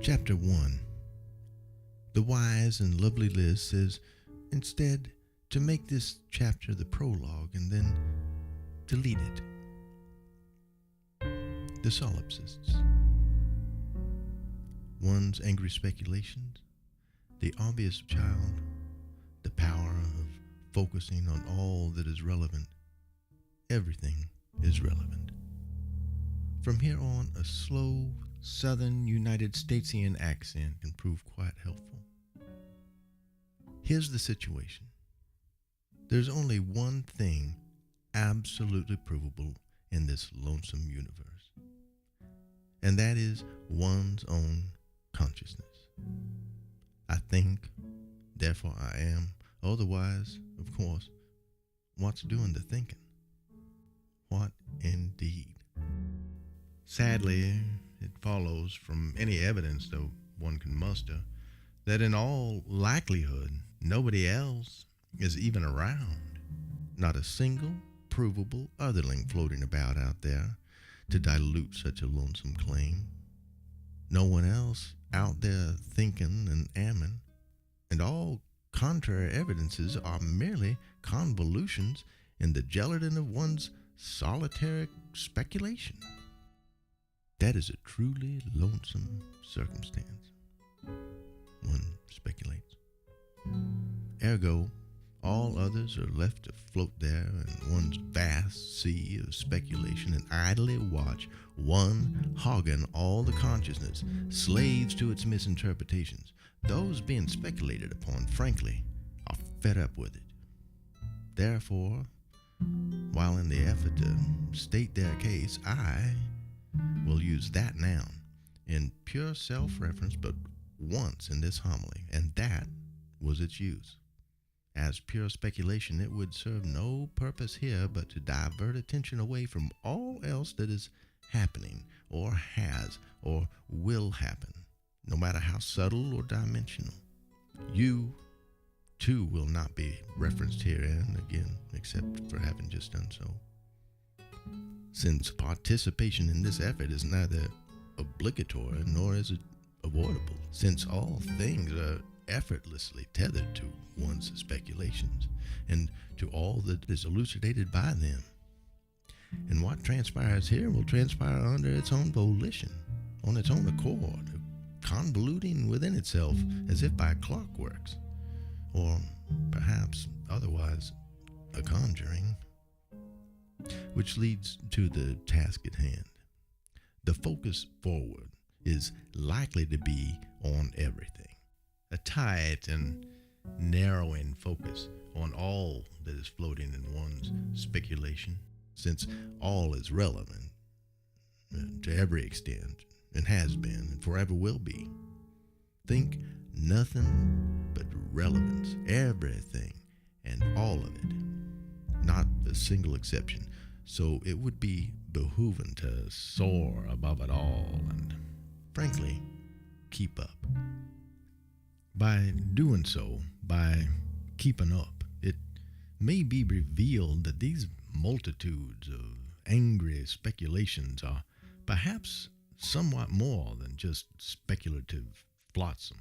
Chapter 1. The wise and lovely Liz says instead to make this chapter the prologue and then delete it. The Solipsists. One's angry speculations, the obvious child, the power of focusing on all that is relevant. Everything is relevant. From here on, a slow Southern United Statesian accent can prove quite helpful. Here's the situation. There's only one thing absolutely provable in this lonesome universe, and that is one's own consciousness. I think, therefore I am. Otherwise, of course, what's doing the thinking? What indeed? Sadly, it follows from any evidence that one can muster that in all likelihood, nobody else is even around. Not a single provable otherling floating about out there to dilute such a lonesome claim. No one else out there thinking and amming, and all contrary evidences are merely convolutions in the gelatin of one's solitary speculation. That is a truly lonesome circumstance, one speculates. Ergo, all others are left to float there in one's vast sea of speculation and idly watch one hogging all the consciousness, slaves to its misinterpretations. Those being speculated upon, frankly, are fed up with it. Therefore, while in the effort to state their case, I will use that noun in pure self-reference but once in this homily, and that was its use. As pure speculation, it would serve no purpose here but to divert attention away from all else that is happening or has or will happen, no matter how subtle or dimensional. You, too, will not be referenced herein again, except for having just done so. Since participation in this effort is neither obligatory nor is it avoidable, since all things are effortlessly tethered to one's speculations and to all that is elucidated by them. And what transpires here will transpire under its own volition, on its own accord, convoluting within itself as if by clockworks, or perhaps otherwise a conjuring. Which leads to the task at hand. The focus forward is likely to be on everything. A tight and narrowing focus on all that is floating in one's speculation, since all is relevant to every extent, and has been, and forever will be. Think nothing but relevance, everything and all of it, not a single exception. So it would be behooving to soar above it all and, frankly, keep up. By doing so, by keeping up, it may be revealed that these multitudes of angry speculations are perhaps somewhat more than just speculative flotsam,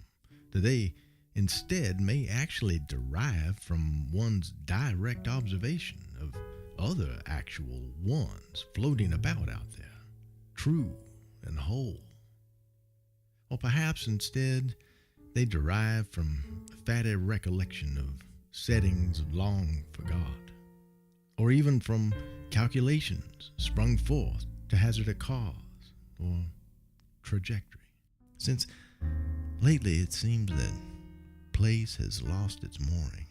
that they instead may actually derive from one's direct observation of other actual ones floating about out there, true and whole. Or perhaps instead they derive from a fatty recollection of settings long forgot, or even from calculations sprung forth to hazard a cause or trajectory. Since lately it seems that place has lost its mooring,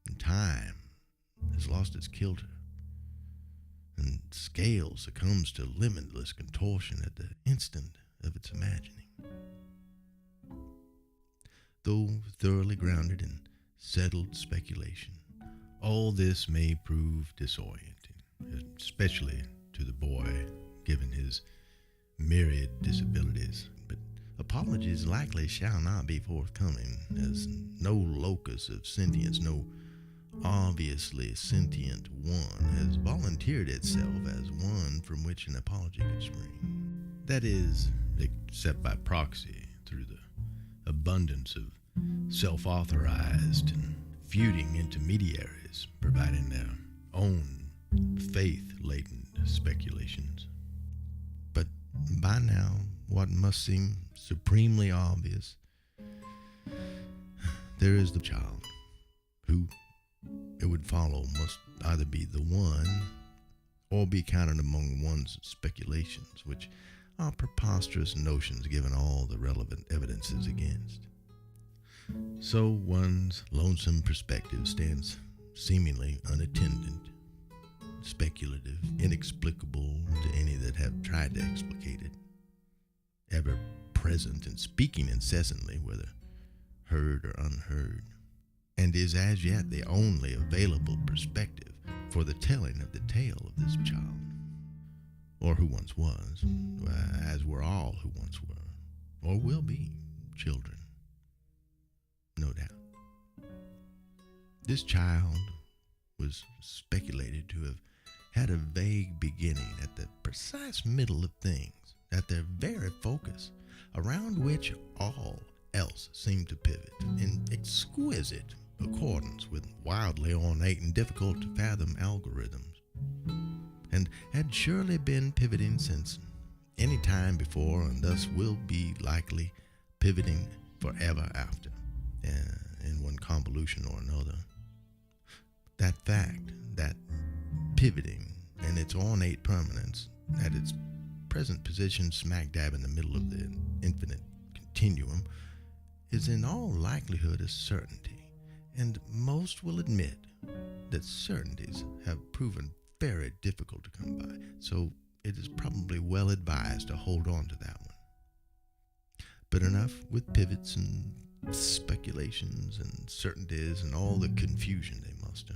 and time has lost its kilter, and scale succumbs to limitless contortion at the instant of its imagining. Though thoroughly grounded in settled speculation, all this may prove disorienting, especially to the boy, given his myriad disabilities. But apologies likely shall not be forthcoming, as no locus of sentience, no obviously sentient one, has volunteered itself as one from which an apology could spring. That is, except by proxy, through the abundance of self-authorized and feuding intermediaries providing their own faith-laden speculations. But by now, what must seem supremely obvious, there is the child, who, it would follow, must either be the one or be counted among one's speculations, which are preposterous notions given all the relevant evidences against. So one's lonesome perspective stands seemingly unattended, speculative, inexplicable to any that have tried to explicate it, ever present and speaking incessantly, whether heard or unheard, and is as yet the only available perspective for the telling of the tale of this child, or who once was, as were all who once were, or will be, children, no doubt. This child was speculated to have had a vague beginning at the precise middle of things, at their very focus, around which all else seemed to pivot in exquisite accordance with wildly ornate and difficult to fathom algorithms, and had surely been pivoting since any time before, and thus will be likely pivoting forever after, in one convolution or another. That fact, that pivoting and its ornate permanence at its present position smack dab in the middle of the infinite continuum, is in all likelihood a certainty, and most will admit that certainties have proven very difficult to come by, so it is probably well advised to hold on to that one. But enough with pivots and speculations and certainties and all the confusion they muster.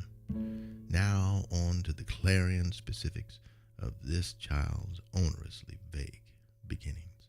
Now on to the clarion specifics of this child's onerously vague beginnings.